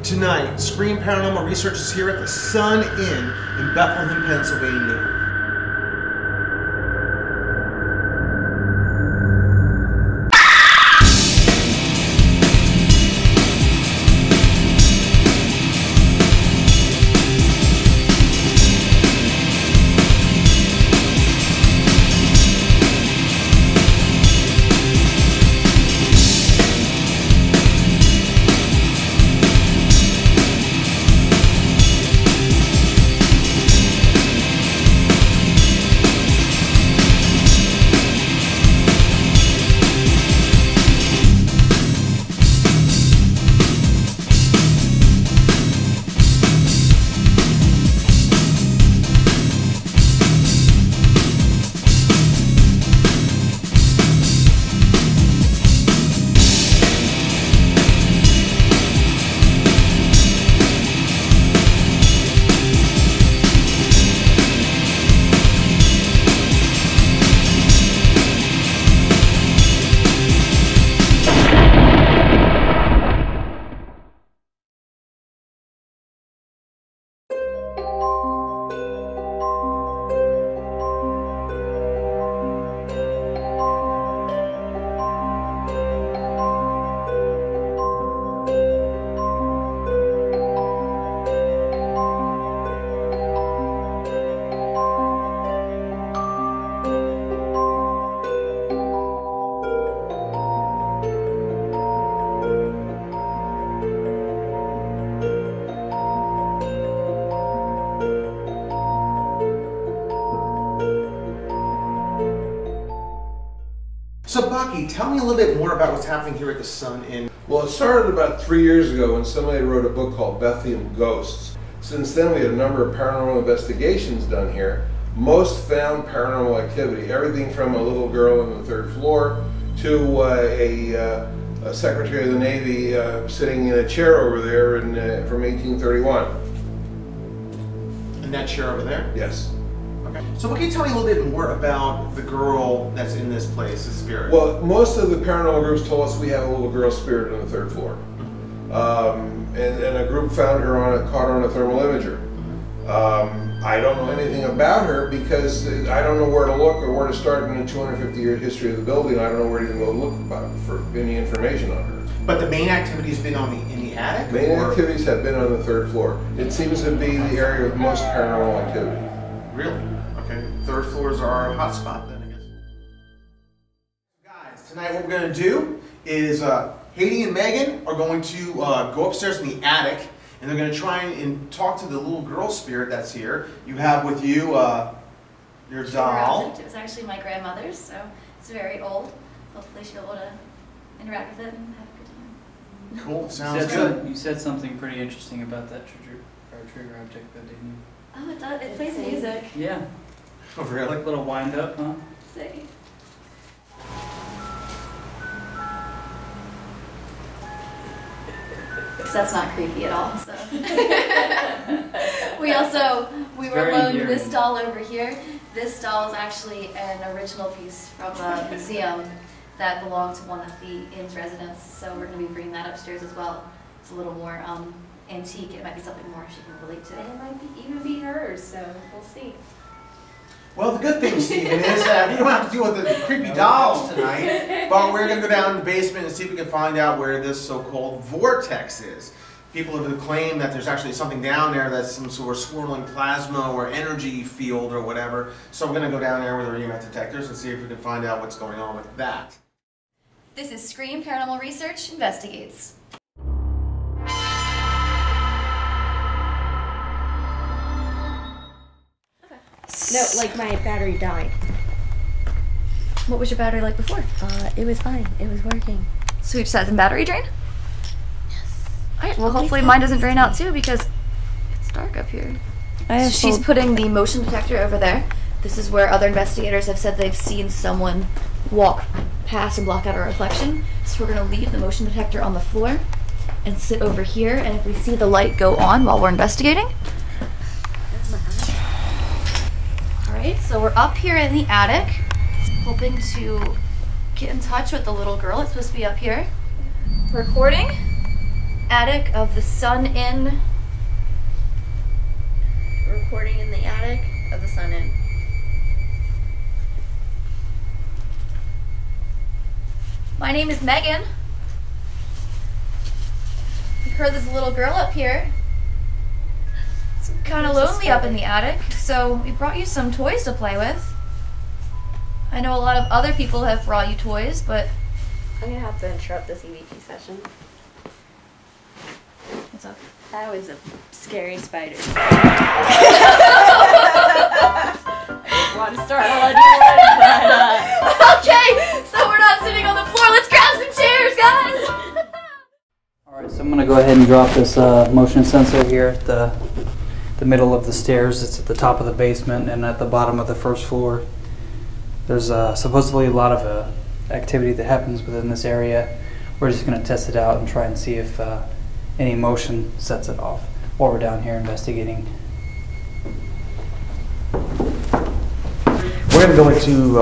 Tonight, Scream Paranormal Research is here at the Sun Inn in Bethlehem, Pennsylvania. So Baki, tell me a little bit more about what's happening here at the Sun Inn. Well, it started about 3 years ago when somebody wrote a book called Bethlehem Ghosts. Since then, we had a number of paranormal investigations done here. Most found paranormal activity, everything from a little girl on the third floor to a Secretary of the Navy sitting in a chair over there from 1831. And that chair over there? Yes. Okay. So what can you tell me a little bit more about the girl that's in this place, the spirit? Well, most of the paranormal groups told us we have a little girl spirit on the third floor. And a group found her caught her on a thermal imager. I don't know anything about her because I don't know where to look or where to start in the 250-year history of the building. I don't know where to even go look for any information on her. But the main activity has been in the attic? Main activities have been on the third floor. It seems to be the area with most paranormal activity. Really? Okay. Third floors are a hot spot then, I guess. Guys, tonight what we're going to do is Haiti and Megan are going to go upstairs in the attic, and they're going to try and talk to the little girl spirit that's here. You have with you your doll. It was actually my grandmother's, so it's very old. Hopefully she'll be able to interact with it and have a good time. Cool. Sounds good. You said something pretty interesting about that trigger object, though, didn't you? Oh, it does. It plays music. Yeah. Oh, really? Like a little wind up, huh? See. Because that's not creepy at all. So. we were loaned this doll over here. This doll is actually an original piece from a museum that belonged to one of the inn's residents. So we're going to be bringing that upstairs as well. It's a little more antique. It might be something more she can relate to. And it might even be hers. So we'll see. Well, the good thing, Stephen, is that we don't have to deal with the creepy dolls tonight, but we're going to go down in the basement and see if we can find out where this so-called vortex is. People have claimed that there's actually something down there that's some sort of swirling plasma or energy field or whatever. So we're going to go down there with our EMF detectors and see if we can find out what's going on with that. This is Scream Paranormal Research Investigates. No, like my battery died. What was your battery like before? It was fine. It was working. So you just had some battery drain? Yes. Alright, well hopefully mine doesn't drain out too because it's dark up here. So she's putting the motion detector over there. This is where other investigators have said they've seen someone walk past and block out a reflection. So we're going to leave the motion detector on the floor and sit over here, and if we see the light go on while we're investigating. Alright, so we're up here in the attic, hoping to get in touch with the little girl. It's supposed to be up here, recording. attic of the Sun Inn. Recording in the attic of the Sun Inn. My name is Megan. We heard there's a little girl up here. It's kind of lonely up in the attic, so we brought you some toys to play with. I know a lot of other people have brought you toys, but... I'm gonna have to interrupt this EVP session. What's up? That was a scary spider. I want to start all new one, but Okay, so we're not sitting on the floor. Let's grab some chairs, guys! Alright, so I'm going to go ahead and drop this motion sensor here at the middle of the stairs. It's at the top of the basement and at the bottom of the first floor. There's supposedly a lot of activity that happens within this area. We're just going to test it out and try and see if any motion sets it off while we're down here investigating. We're going to go into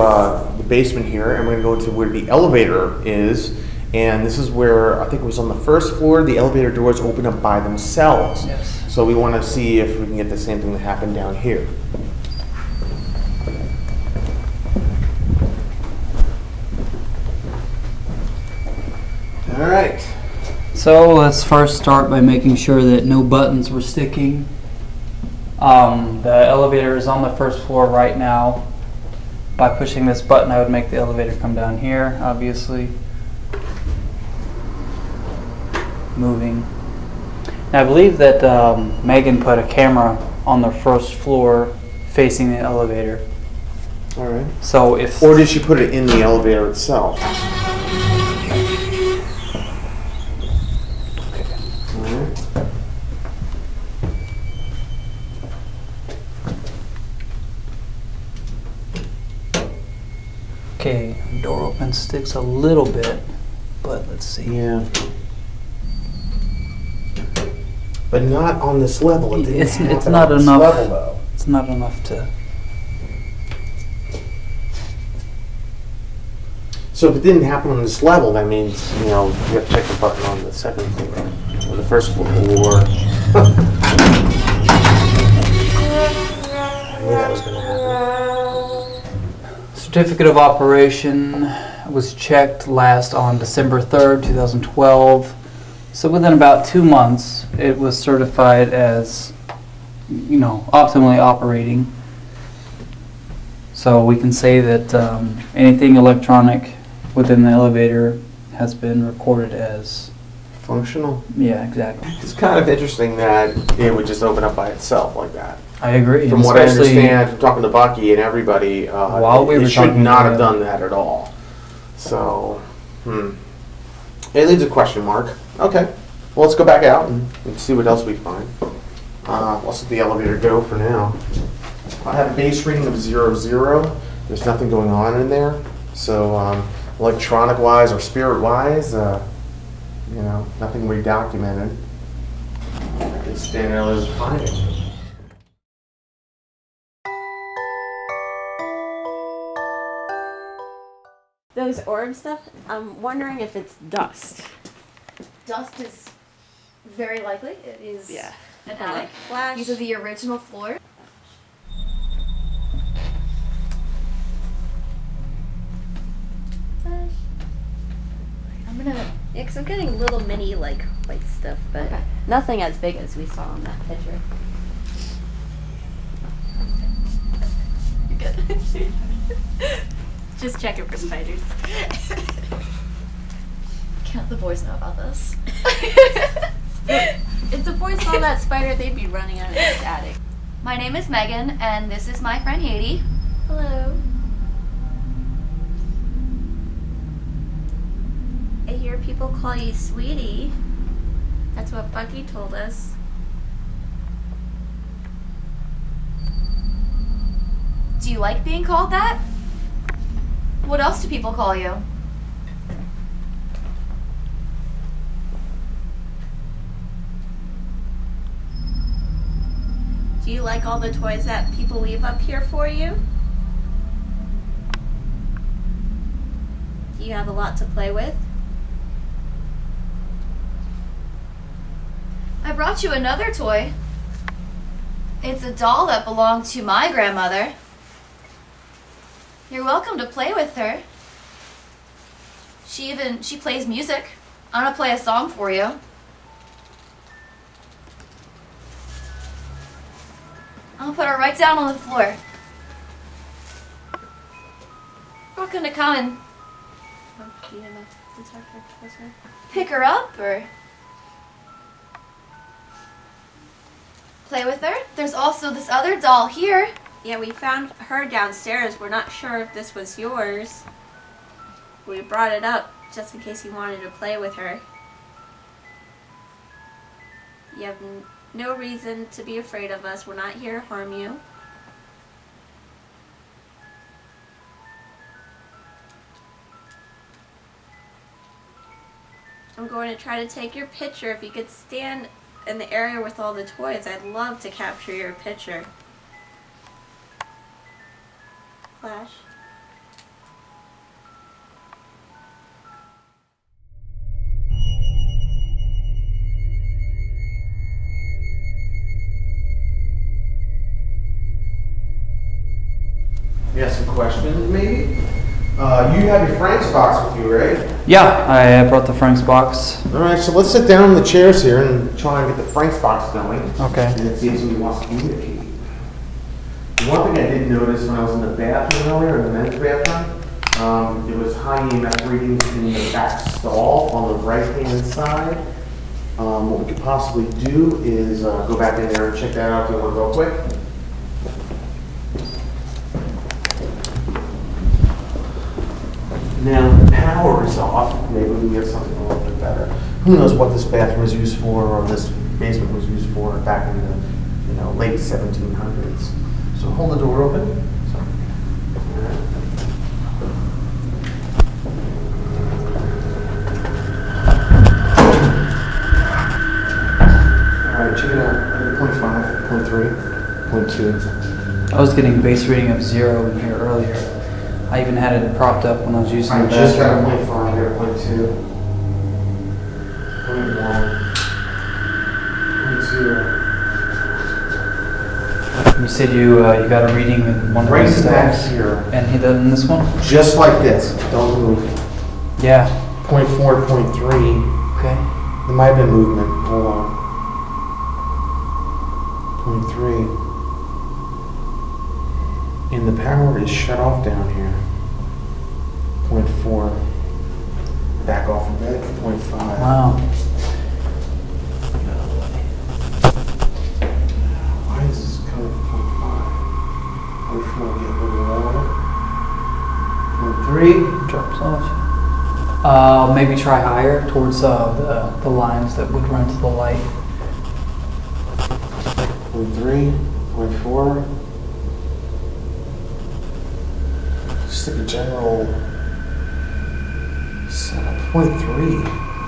the basement here, and we're going to go into where the elevator is. And this is where, I think it was on the first floor, the elevator doors open up by themselves. Yes. So we want to see if we can get the same thing that happened down here. All right. So let's first start by making sure that no buttons were sticking. The elevator is on the first floor right now. By pushing this button, I would make the elevator come down here, obviously. Moving. Now I believe that Megan put a camera on the first floor facing the elevator. All right. So if... Or did she put it in the elevator itself? Okay, door open, sticks a little bit, but let's see. Yeah. But not on this level. It didn't It's happen not on this enough. level, though. It's not enough to... So if it didn't happen on this level, that means, you know, you have to check the button on the second floor or the first floor. I knew that was going to happen. Certificate of operation was checked last on December 3rd, 2012. So within about 2 months, it was certified as, you know, optimally operating. So we can say that anything electronic within the elevator has been recorded as Functional. Yeah, exactly. It's kind of interesting that it would just open up by itself like that. I agree. From what I understand, from talking to Bucky and everybody, while we were it should talking not to have done that at all. So, it leaves a question mark. Okay, well, let's go back out and see what else we find. Let's let the elevator go for now. I have a base reading of 00. There's nothing going on in there. So, electronic-wise or spirit-wise, you know, nothing we documented. I can stand there and find it. those orb stuff, I'm wondering if it's dust. Dust is very likely. It is Yeah. an And like attic. flash. These are the original floors. Flash. I'm gonna. Yeah, 'cause I'm getting little mini like white stuff, but Okay. nothing as big as we saw in that picture. You're good. Just checking for spiders. Can't the boys know about this? If the boys saw that spider, they'd be running out of this attic. My name is Megan, and this is my friend Haiti. Hello. I hear people call you sweetie. That's what Bucky told us. Do you like being called that? What else do people call you? Do you like all the toys that people leave up here for you? Do you have a lot to play with? brought you another toy. It's a doll that belonged to my grandmother. You're welcome to play with her. She plays music. I'm gonna play a song for you. I'll put her right down on the floor. Welcome to come and pick her up or play with her. There's also this other doll here. Yeah, we found her downstairs. We're not sure if this was yours. We brought it up just in case you wanted to play with her. You have no reason to be afraid of us. We're not here to harm you. I'm going to try to take your picture. If you could stand in the area with all the toys, I'd love to capture your picture. Flash. You have some questions, maybe? You have your Frank's box with you, right? Yeah, I brought the Frank's box. All right, so let's sit down in the chairs here and try and get the Frank's box going. Okay. And see if somebody wants to communicate. One thing I did notice when I was in the bathroom earlier, in the men's bathroom, there was high EMF readings in the back stall on the right-hand side. What we could possibly do is go back in there and check that out if you want to go quick. Now the power is off. Maybe we can get something a little bit better. Who knows what this bathroom was used for, or this basement was used for back in the late 1700s. So hold the door open. All right, check it out. 0.5, 0.3, 0.2. I was getting a base reading of 0 in here earlier. I even had it propped up when I was using I the just got bathroom. a 0.5 here, 0.2, 0.1, 0.0. You said you got a reading in one of Right these back stalls, here. and he did in this one? Just like this. Don't move. Yeah. 0.4, 0.3. Okay. There might have been movement. Hold on. 0.3. And the power is shut off down here. 0.4. Back off a bit. 0.5. Wow. Why is this coming from 0.5? 0.4, get a little lower. 0.3. Drops off. Maybe try higher towards the lines that would run to the light. 0.3. 0.4. Just like a general setup. 0.3.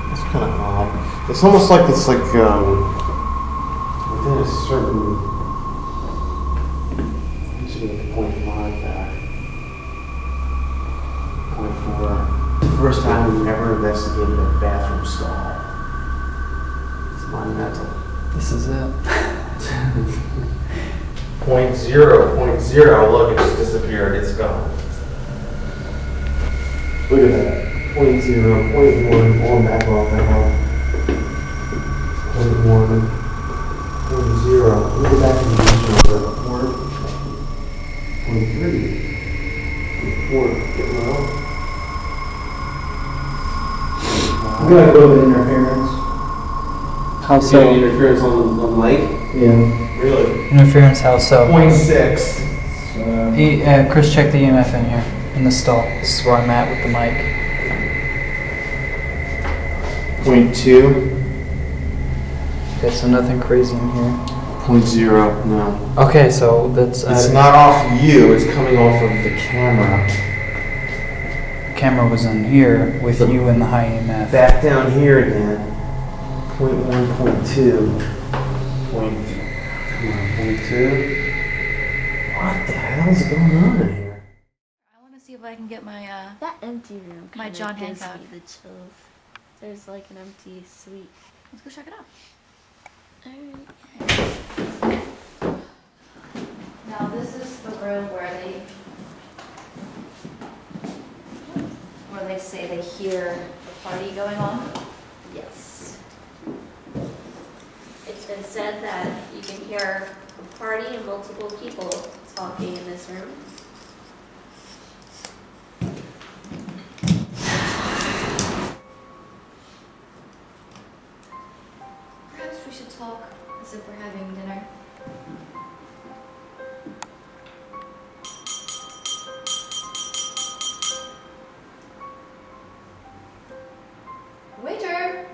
That's kind of odd. It's almost like it's like within a certain. You should get the 0.5 back. 0.4. It's the first time we've ever investigated a bathroom stall. It's monumental. This is it. 0.0, 0.0. Look, it just disappeared. It's gone. Look at that. 0.0, 0.1, on back off, back off. 0.1, 0.0. Look at that condition of 0.3, 0.4, get low. I'm gonna go with interference. How so? Interference on light? Yeah. Really? Interference, how so? 0.6. Chris, check the EMF in here, in the stall. This is where I'm at with the mic. 0.2. Okay, so nothing crazy in here. 0.0, no. Okay, so that's... It's not off you, it's coming off of the camera. The camera was in here with you in the high EMF. Back down here again. 0.1, 0.2. Come on, 0.2. What the hell's going on in here? I want to see if I can get my That empty room My kinda John gives Hancock. me the chills. There's like an empty suite. let's go check it out. say they hear the party going on. Yes. It's been said that you can hear a party and multiple people talking in this room. Perhaps we should talk as if we're having dinner. Waiter!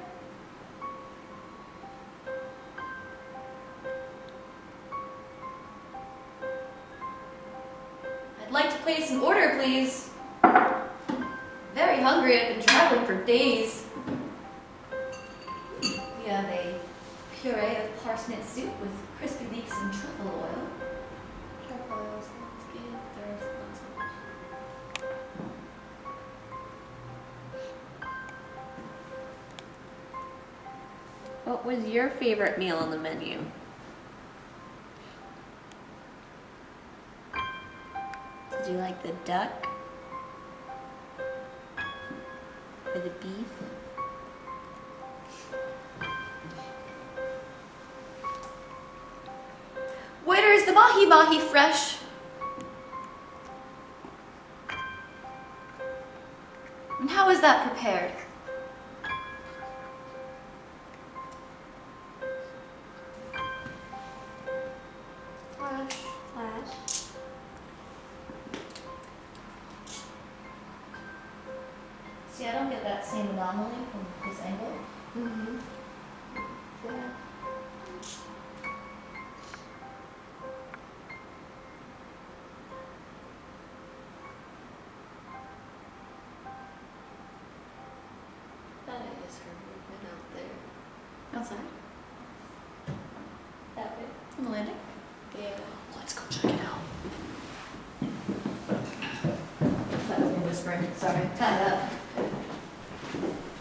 I'd like to place an order, please. Very hungry, I've been traveling for days. We have a puree of parsnip soup with crispy leeks and truffle oil. Truffle oil sounds good. There's not so much. What was your favorite meal on the menu? Did you like the duck? Or the beef? Waiter, is the mahi-mahi fresh? And how is that prepared? Flash. See, I don't get that same anomaly from this angle. Mm-hmm. Yeah. That is her movement out there. Outside? That way. On the landing? Yeah. Let's go check it out. That was me whispering. Sorry. Tie it up.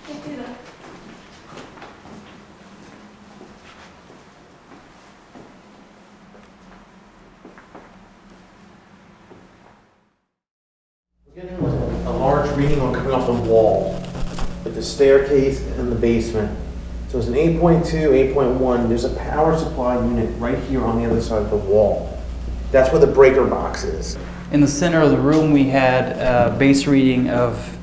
Can't do that. We're getting a large reading on coming off the wall, with the staircase and the basement. So it's an 8.2, 8.1. There's a power supply unit right here on the other side of the wall. That's where the breaker box is. In the center of the room, we had a base reading of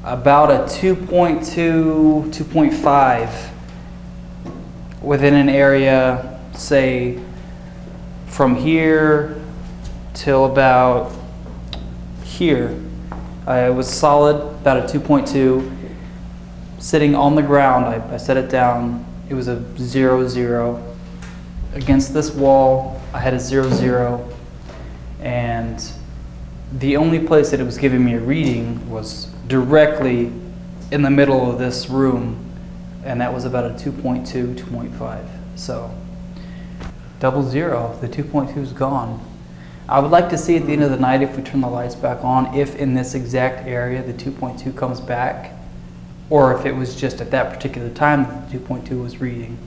about a 2.2, 2.5 within an area, say, from here till about here. It was solid, about a 2.2. Sitting on the ground, I set it down, it was a 0, 0. Against this wall, I had a 0, 0. And the only place that it was giving me a reading was directly in the middle of this room, and that was about a 2.2, 2.5. So, 00, the 2.2 is gone. I would like to see at the end of the night, if we turn the lights back on, if in this exact area the 2.2 comes back, or if it was just at that particular time that the 2.2 was reading.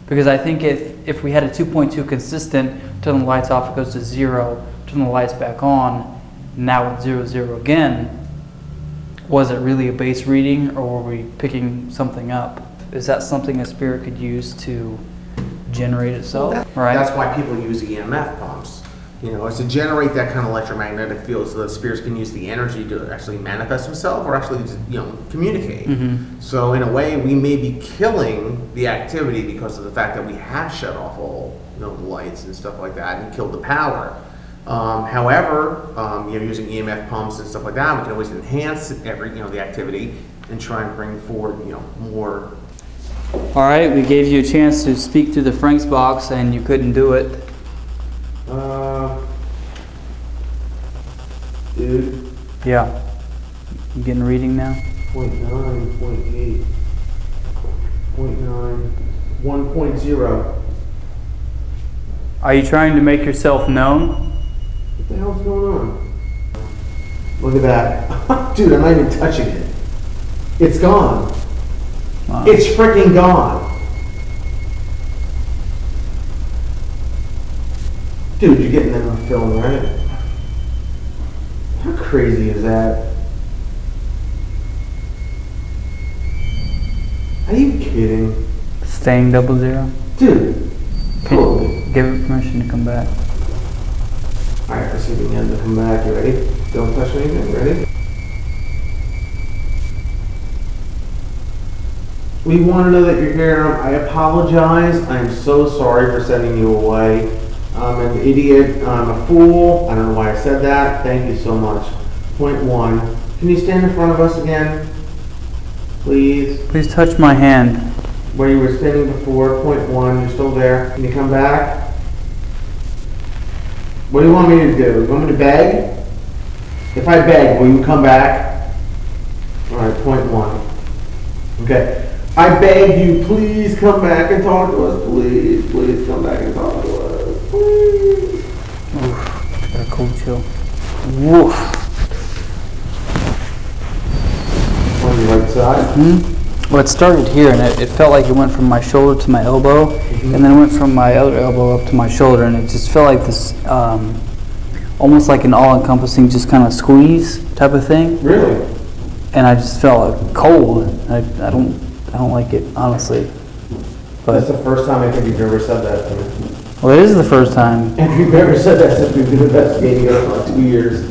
Because I think if we had a 2.2 consistent, turn the lights off, it goes to 0, turn the lights back on, now it's 0, 0 again, was it really a base reading, or were we picking something up? Is that something a spirit could use to generate itself? Right? That's why people use EMF pumps. You know, it's to generate that kind of electromagnetic field so that spirits can use the energy to actually manifest themselves or actually just, you know, communicate. Mm-hmm. So in a way, we may be killing the activity because of the fact that we have shut off all, you know, the lights and stuff like that and killed the power. However, you know, using EMF pumps and stuff like that, we can always enhance the activity and try and bring forward, you know, more. All right, we gave you a chance to speak through the Frank's box and you couldn't do it. Dude. Yeah. You getting a reading now? 0.9, 0.8, 0.9, 1.0. Are you trying to make yourself known? What the hell's going on? Look at that. Dude, I'm not even touching it. It's gone. Wow. It's freaking gone. Dude, you're getting that on film, right? How crazy is that? kidding? Staying 00? Dude. Totally. Give it permission to come back. Alright, let's see if we can get him to come back. You ready? Don't touch anything. Ready? We want to know that you're here. I apologize. I'm so sorry for sending you away. I'm an idiot. I'm a fool. I don't know why I said that. Thank you so much. Point 1. Can you stand in front of us again? Please. Please touch my hand. Where you were standing before. Point 1. You're still there. Can you come back? What do you want me to do? You want me to beg? If I beg, will you come back? Alright, point 1. Okay. I beg you, please come back and talk to us. Please, please come back and talk to us. Please. Oof, got a cold chill. Woof. On the right side? Well, it started here, and it felt like it went from my shoulder to my elbow, and then it went from my other elbow up to my shoulder, and it just felt like this, almost like an all-encompassing, just kind of squeeze type of thing. Really? And I just felt cold. I don't like it, honestly. But that's the first time I think you've ever said that to me. Well, it is the first time. And you've ever said that since we've been investigating it for like 2 years.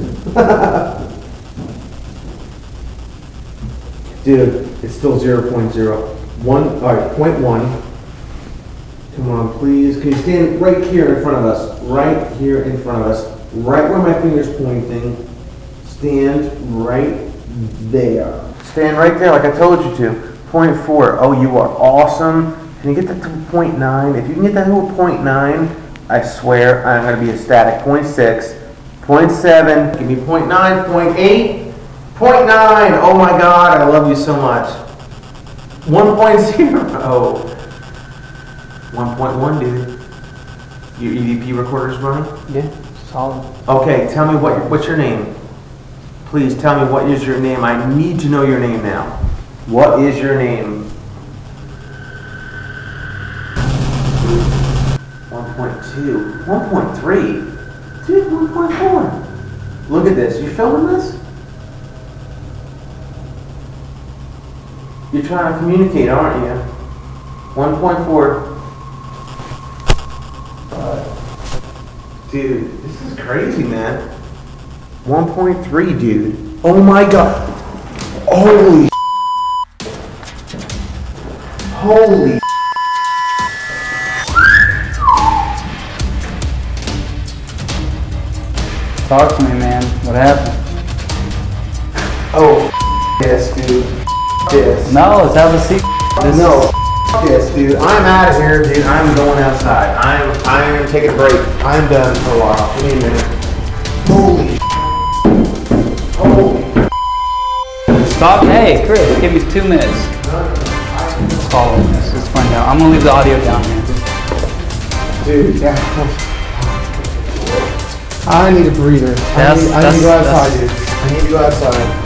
Dude, it's still 0.0. Alright, point 1. Come on, please. Can you stand right here in front of us? Right here in front of us. Right where my finger's pointing. Stand right there. Stand right there like I told you to. Point 4. Oh, you are awesome. Can you get that to 0.9? If you can get that to 0.9, I swear I'm going to be ecstatic. 0.6. 0.7. Give me 0.9. 0.8. 0.9. Oh my God, I love you so much. 1.0. 1.1, dude. Your EVP recorder's running? Yeah, solid. Okay, tell me what's your name? Please tell me what is your name. I need to know your name now. What is your name? 1.2. 1.3. Dude, 1.4. Look at this. You filming this? You're trying to communicate, aren't you? 1.4. Dude, this is crazy, man. 1.3, dude. Oh my God. Holy. Holy. Talk to me, man. What happened? Oh, this, dude. This. No, let's have a seat. No, this, dude. I'm out of here, dude. I'm going outside. I'm taking a break. I'm done for a while. Give me a minute. Holy. Holy. Stop. Hey, Chris, give me 2 minutes. Let's follow this. It's fine now. I'm gonna leave the audio down here. Dude, yeah. I need a breather. I need to go outside, dude. I need to go outside.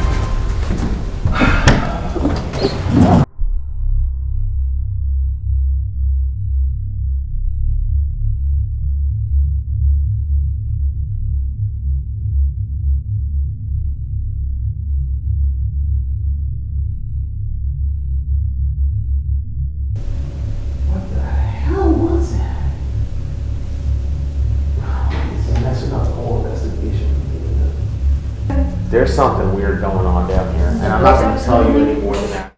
What the hell was that? This is messing up the whole investigation. There's something weird going on down here, and I'm not going to tell you any more than that.